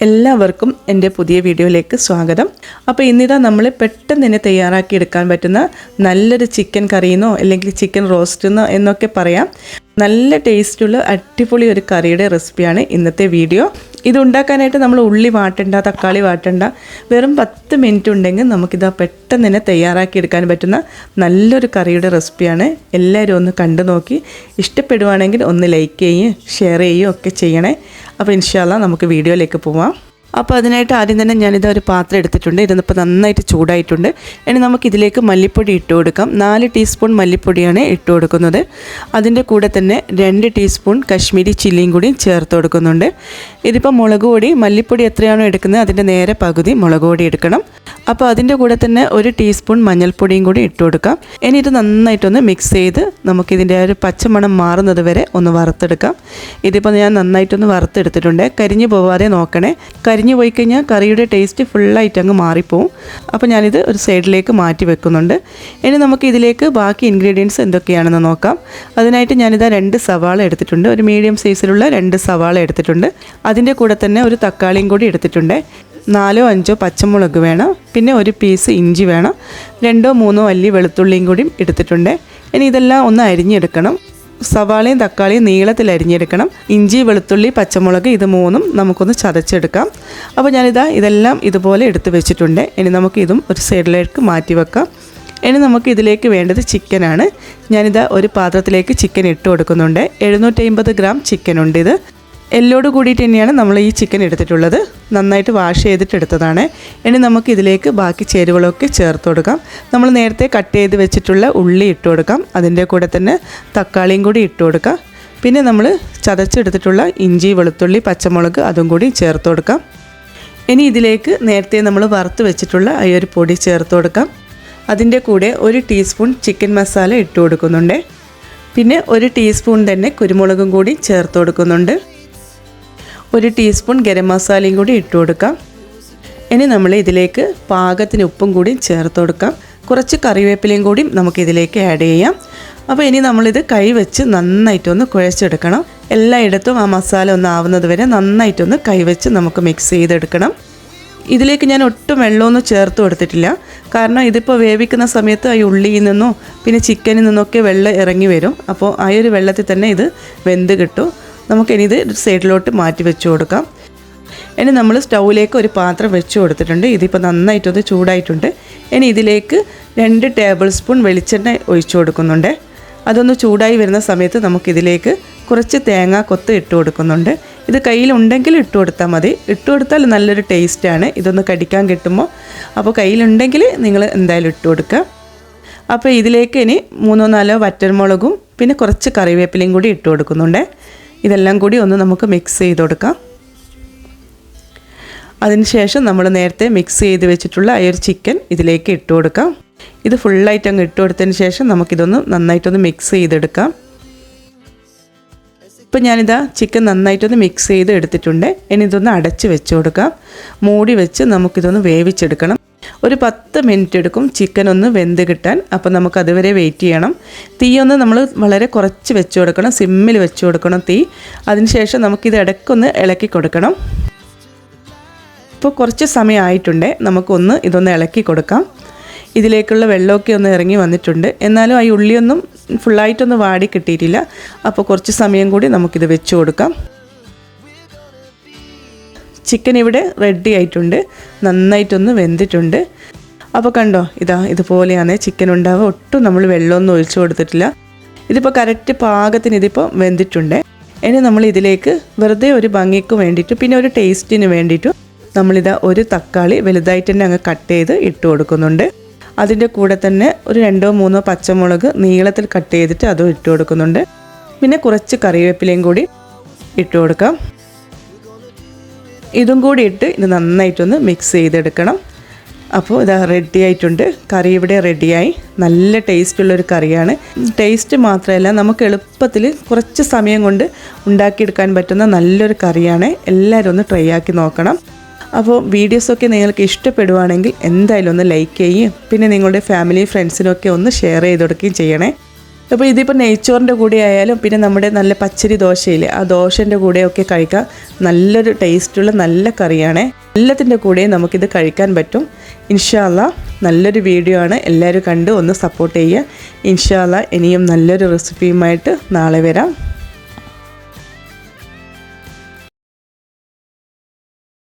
എല്ലാവർക്കും എൻ്റെ പുതിയ വീഡിയോയിലേക്ക് സ്വാഗതം. അപ്പോൾ ഇന്നിതാ നമ്മൾ പെട്ടെന്ന് തന്നെ തയ്യാറാക്കി എടുക്കാൻ പറ്റുന്ന നല്ലൊരു ചിക്കൻ കറിയെന്നോ അല്ലെങ്കിൽ ചിക്കൻ റോസ്റ്റെന്നോ എന്നൊക്കെ പറയാം. നല്ല ടേസ്റ്റുള്ള അടിപൊളി ഒരു കറിയുടെ റെസിപ്പിയാണ് ഇന്നത്തെ വീഡിയോ. ഇത് ഉണ്ടാക്കാനായിട്ട് നമ്മൾ ഉള്ളി വാട്ടണ്ട, തക്കാളി വാട്ടണ്ട, വെറും 10 മിനിറ്റ് ഉണ്ടെങ്കിൽ നമുക്കിതാ പെട്ടെന്ന് തന്നെ തയ്യാറാക്കി എടുക്കാൻ പറ്റുന്ന നല്ലൊരു കറിയുടെ റെസിപ്പിയാണ്. എല്ലാവരും ഒന്ന് കണ്ടു നോക്കി ഇഷ്ടപ്പെടുവാണെങ്കിൽ ഒന്ന് ലൈക്ക് ചെയ്യുകയും ഷെയർ ചെയ്യുകയും ഒക്കെ ചെയ്യണേ. അപ്പോൾ ഇൻഷാ അല്ലാഹ് നമുക്ക് വീഡിയോയിലേക്ക് പോവാം. അപ്പോൾ അതിനായിട്ട് ആദ്യം തന്നെ ഞാനിത് ഒരു പാത്രം എടുത്തിട്ടുണ്ട്. ഇതിപ്പോൾ നന്നായിട്ട് ചൂടായിട്ടുണ്ട്. ഇനി നമുക്കിതിലേക്ക് മല്ലിപ്പൊടി ഇട്ട് കൊടുക്കാം. 4 ടീസ്പൂൺ മല്ലിപ്പൊടിയാണ് ഇട്ട് കൊടുക്കുന്നത്. അതിൻ്റെ കൂടെ തന്നെ 2 ടീസ്പൂൺ കശ്മീരി ചില്ലിയും കൂടി ചേർത്ത് കൊടുക്കുന്നുണ്ട്. ഇതിപ്പോൾ മുളക് പൊടി, മല്ലിപ്പൊടി എത്രയാണോ എടുക്കുന്നത് അതിൻ്റെ നേരെ പകുതി മുളക് പൊടി എടുക്കണം. അപ്പോൾ അതിൻ്റെ കൂടെ തന്നെ 1 ടീസ്പൂൺ മഞ്ഞൾപ്പൊടിയും കൂടി ഇട്ട് കൊടുക്കാം. ഇനി ഇത് നന്നായിട്ടൊന്ന് മിക്സ് ചെയ്ത് നമുക്കിതിൻ്റെ ഒരു പച്ചമണം മാറുന്നത് വരെ ഒന്ന് വറുത്തെടുക്കാം. ഇതിപ്പോൾ ഞാൻ നന്നായിട്ടൊന്ന് വറുത്തെടുത്തിട്ടുണ്ട്. കരിഞ്ഞു പോവാതെ നോക്കണേ. കരിഞ്ഞു പോയി കഴിഞ്ഞാൽ കറിയുടെ ടേസ്റ്റ് ഫുള്ളായിട്ട് അങ്ങ് മാറിപ്പോവും. അപ്പോൾ ഞാനിത് ഒരു സൈഡിലേക്ക് മാറ്റി വെക്കുന്നുണ്ട്. ഇനി നമുക്ക് ഇതിലേക്ക് ബാക്കി ഇൻഗ്രീഡിയൻസ് എന്തൊക്കെയാണെന്ന് നോക്കാം. അതിനായിട്ട് ഞാനിതാ 2 സവാള എടുത്തിട്ടുണ്ട്. ഒരു മീഡിയം സൈസിലുള്ള 2 സവാള എടുത്തിട്ടുണ്ട്. അതിൻ്റെ കൂടെ തന്നെ ഒരു തക്കാളിയും കൂടി എടുത്തിട്ടുണ്ട്. 4-5 പച്ചമുളക് വേണം. പിന്നെ 1 പീസ് ഇഞ്ചി വേണം. 2-3 അല്ലി വെളുത്തുള്ളിയും കൂടി എടുത്തിട്ടുണ്ട്. ഇനി ഇതെല്ലാം ഒന്ന് അരിഞ്ഞെടുക്കണം. സവാളയും തക്കാളിയും നീളത്തിൽ അരിഞ്ഞെടുക്കണം. ഇഞ്ചി, വെളുത്തുള്ളി, പച്ചമുളക് ഇത് 3ഉം നമുക്കൊന്ന് ചതച്ചെടുക്കാം. അപ്പോൾ ഇതെല്ലാം ഇതുപോലെ എടുത്ത് വെച്ചിട്ടുണ്ട്. ഇനി നമുക്ക് ഇതും ഒരു സൈഡിലേക്ക് മാറ്റി വെക്കാം. ഇനി നമുക്ക് ഇതിലേക്ക് വേണ്ടത് ചിക്കനാണ്. ഞാനിതാ ഒരു പാത്രത്തിലേക്ക് ചിക്കൻ ഇട്ട് കൊടുക്കുന്നുണ്ട്. 750 ഗ്രാം ചിക്കനുണ്ട്. ഇത് എല്ലോട് കൂടിയിട്ട് തന്നെയാണ് നമ്മൾ ഈ ചിക്കൻ എടുത്തിട്ടുള്ളത്. നന്നായിട്ട് വാഷ് ചെയ്തിട്ട് എടുത്തതാണ്. ഇനി നമുക്ക് ഇതിലേക്ക് ബാക്കി ചേരുവകളൊക്കെ ചേർത്ത് കൊടുക്കാം. നമ്മൾ നേരത്തെ കട്ട് ചെയ്ത് വെച്ചിട്ടുള്ള ഉള്ളി ഇട്ട് കൊടുക്കാം. അതിൻ്റെ കൂടെ തന്നെ തക്കാളിയും കൂടി ഇട്ട് കൊടുക്കാം. പിന്നെ നമ്മൾ ചതച്ചെടുത്തിട്ടുള്ള ഇഞ്ചി, വെളുത്തുള്ളി, പച്ചമുളക് അതും കൂടി ചേർത്ത് കൊടുക്കാം. ഇനി ഇതിലേക്ക് നേരത്തെ നമ്മൾ വറുത്ത് വെച്ചിട്ടുള്ള ഈ ഒരു പൊടി ചേർത്ത് കൊടുക്കാം. അതിൻ്റെ കൂടെ 1 ടീസ്പൂൺ ചിക്കൻ മസാല ഇട്ട് കൊടുക്കുന്നുണ്ട്. പിന്നെ 1 ടീസ്പൂൺ തന്നെ കുരുമുളകും കൂടി ചേർത്ത് കൊടുക്കുന്നുണ്ട്. 1 ടീസ്പൂൺ ഗരം മസാലയും കൂടി ഇട്ട് കൊടുക്കാം. ഇനി നമ്മൾ ഇതിലേക്ക് പാകത്തിന് ഉപ്പും കൂടി ചേർത്ത് കൊടുക്കാം. കുറച്ച് കറിവേപ്പിലയും കൂടി നമുക്കിതിലേക്ക് ആഡ് ചെയ്യാം. അപ്പോൾ ഇനി നമ്മളിത് കൈ വെച്ച് നന്നായിട്ടൊന്ന് കുഴച്ചെടുക്കണം. എല്ലായിടത്തും ആ മസാല ഒന്ന് ആവുന്നത് വരെ നന്നായിട്ടൊന്ന് കൈ വെച്ച് നമുക്ക് മിക്സ് ചെയ്തെടുക്കണം. ഇതിലേക്ക് ഞാൻ ഒട്ടും വെള്ളമൊന്നും ചേർത്ത് കൊടുത്തിട്ടില്ല. കാരണം ഇതിപ്പോൾ വേവിക്കുന്ന സമയത്ത് ഈ ഉള്ളിയിൽ നിന്നോ പിന്നെ ചിക്കനിൽ നിന്നൊക്കെ വെള്ളം ഇറങ്ങി വരും. അപ്പോൾ ആ ഒരു വെള്ളത്തിൽ തന്നെ ഇത് വെന്ത് കിട്ടും. നമുക്കിനി ഇത് സൈഡിലോട്ട് മാറ്റി വെച്ച് കൊടുക്കാം. ഇനി നമ്മൾ സ്റ്റൗവിലേക്ക് ഒരു പാത്രം വെച്ച് കൊടുത്തിട്ടുണ്ട്. ഇതിപ്പോൾ നന്നായിട്ടൊന്ന് ചൂടായിട്ടുണ്ട്. ഇനി ഇതിലേക്ക് 2 ടേബിൾ സ്പൂൺ വെളിച്ചെണ്ണ ഒഴിച്ചു കൊടുക്കുന്നുണ്ട്. അതൊന്ന് ചൂടായി വരുന്ന സമയത്ത് നമുക്കിതിലേക്ക് കുറച്ച് തേങ്ങ കൊത്ത് ഇട്ട് കൊടുക്കുന്നുണ്ട്. ഇത് കയ്യിലുണ്ടെങ്കിൽ ഇട്ട് കൊടുത്താൽ മതി. ഇട്ട് കൊടുത്താൽ നല്ലൊരു ടേസ്റ്റാണ് ഇതൊന്ന് കടിക്കാൻ കിട്ടുമ്പോൾ. അപ്പോൾ കയ്യിലുണ്ടെങ്കിൽ നിങ്ങൾ എന്തായാലും ഇട്ട് കൊടുക്കുക. അപ്പോൾ ഇതിലേക്ക് ഇനി 3-4 വറ്റൽമുളകും പിന്നെ കുറച്ച് കറിവേപ്പിലയും കൂടി ഇട്ട് കൊടുക്കുന്നുണ്ട്. ഇതെല്ലാം കൂടി ഒന്ന് നമുക്ക് മിക്സ് ചെയ്ത് കൊടുക്കാം. അതിനുശേഷം നമ്മൾ നേരത്തെ മിക്സ് ചെയ്ത് വെച്ചിട്ടുള്ള ആ ഒരു ചിക്കൻ ഇതിലേക്ക് ഇട്ട് കൊടുക്കാം. ഇത് ഫുള്ളായിട്ട് അങ്ങ് ഇട്ട് കൊടുത്തതിന് ശേഷം നമുക്കിതൊന്ന് നന്നായിട്ടൊന്ന് മിക്സ് ചെയ്തെടുക്കാം. ഇപ്പം ഞാനിതാ ചിക്കൻ നന്നായിട്ടൊന്ന് മിക്സ് ചെയ്ത് എടുത്തിട്ടുണ്ട്. ഇനി ഇതൊന്ന് അടച്ച് വെച്ച് കൊടുക്കാം. മൂടി വെച്ച് നമുക്കിതൊന്ന് വേവിച്ചെടുക്കണം. ഒരു 10 മിനിറ്റ് എടുക്കും ചിക്കൻ ഒന്ന് വെന്ത് കിട്ടാൻ. അപ്പോൾ നമുക്ക് അതുവരെ വെയിറ്റ് ചെയ്യണം. തീയൊന്ന് നമ്മൾ വളരെ കുറച്ച് വെച്ച് കൊടുക്കണം. സിമ്മിൽ വെച്ച് കൊടുക്കണം തീ. അതിനുശേഷം നമുക്കിത് ഇടയ്ക്കൊന്ന് ഇളക്കി കൊടുക്കണം. ഇപ്പോൾ കുറച്ച് സമയമായിട്ടുണ്ട്. നമുക്കൊന്ന് ഇതൊന്ന് ഇളക്കി കൊടുക്കാം. ഇതിലേക്കുള്ള വെള്ളമൊക്കെ ഒന്ന് ഇറങ്ങി വന്നിട്ടുണ്ട്. എന്നാലും ആ ഉള്ളിയൊന്നും ഫുള്ളായിട്ടൊന്ന് വാടി കിട്ടിയിട്ടില്ല. അപ്പോൾ കുറച്ച് സമയം കൂടി നമുക്കിത് വെച്ച് കൊടുക്കാം. ചിക്കൻ ഇവിടെ റെഡി ആയിട്ടുണ്ട്. നന്നായിട്ടൊന്ന് വെന്തിട്ടുണ്ട്. അപ്പോൾ കണ്ടോ, ഇതുപോലെയാണ് ചിക്കൻ ഉണ്ടാവുക. ഒട്ടും നമ്മൾ വെള്ളമൊന്നും ഒഴിച്ചു കൊടുത്തിട്ടില്ല. ഇതിപ്പോൾ കറക്റ്റ് പാകത്തിന് ഇതിപ്പോൾ വെന്തിട്ടുണ്ട്. ഇനി നമ്മൾ ഇതിലേക്ക് വെറുതെ ഒരു ഭംഗിക്ക് വേണ്ടിയിട്ട് പിന്നെ ഒരു ടേസ്റ്റിന് വേണ്ടിയിട്ടും നമ്മളിതാ ഒരു തക്കാളി വലുതായിട്ട് തന്നെ അങ്ങ് കട്ട് ചെയ്ത് ഇട്ട് കൊടുക്കുന്നുണ്ട്. അതിൻ്റെ കൂടെ തന്നെ ഒരു 2-3 പച്ചമുളക് നീളത്തിൽ കട്ട് ചെയ്തിട്ട് അതും ഇട്ട് കൊടുക്കുന്നുണ്ട്. പിന്നെ കുറച്ച് കറിവേപ്പിലയും കൂടി ഇട്ട് കൊടുക്കാം. ഇതും കൂടി ഇട്ട് ഇത് നന്നായിട്ടൊന്ന് മിക്സ് ചെയ്തെടുക്കണം. അപ്പോൾ ഇതാ റെഡി ആയിട്ടുണ്ട്. കറി ഇവിടെ റെഡിയായി. നല്ല ടേസ്റ്റുള്ളൊരു കറിയാണ്. ടേസ്റ്റ് മാത്രമല്ല നമുക്ക് എളുപ്പത്തിൽ കുറച്ച് സമയം കൊണ്ട് ഉണ്ടാക്കിയെടുക്കാൻ പറ്റുന്ന നല്ലൊരു കറിയാണ്. എല്ലാവരും ഒന്ന് ട്രൈ ആക്കി നോക്കണം. അപ്പോൾ വീഡിയോസൊക്കെ നിങ്ങൾക്ക് ഇഷ്ടപ്പെടുവാണെങ്കിൽ എന്തായാലും ഒന്ന് ലൈക്ക് ചെയ്യുകയും പിന്നെ നിങ്ങളുടെ ഫാമിലി ഫ്രണ്ട്സിനൊക്കെ ഒന്ന് ഷെയർ ചെയ്ത് കൊടുക്കുകയും ചെയ്യണേ. അപ്പോൾ ഇതിപ്പോൾ നെയ്ച്ചോറിൻ്റെ കൂടെ ആയാലും പിന്നെ നമ്മുടെ നല്ല പച്ചരി ദോശയില്ലേ ആ ദോശൻ്റെ കൂടെയൊക്കെ കഴിക്കാം. നല്ലൊരു ടേസ്റ്റുള്ള നല്ല കറിയാണ്. എല്ലാത്തിൻ്റെ കൂടെയും നമുക്കിത് കഴിക്കാൻ പറ്റും. ഇൻഷാ അല്ലാഹ് നല്ലൊരു വീഡിയോ ആണ്. എല്ലാവരും കണ്ട് ഒന്ന് സപ്പോർട്ട് ചെയ്യുക. ഇൻഷാ അല്ലാഹ് ഇനിയും നല്ലൊരു റെസിപ്പിയുമായിട്ട് നാളെ വരാം.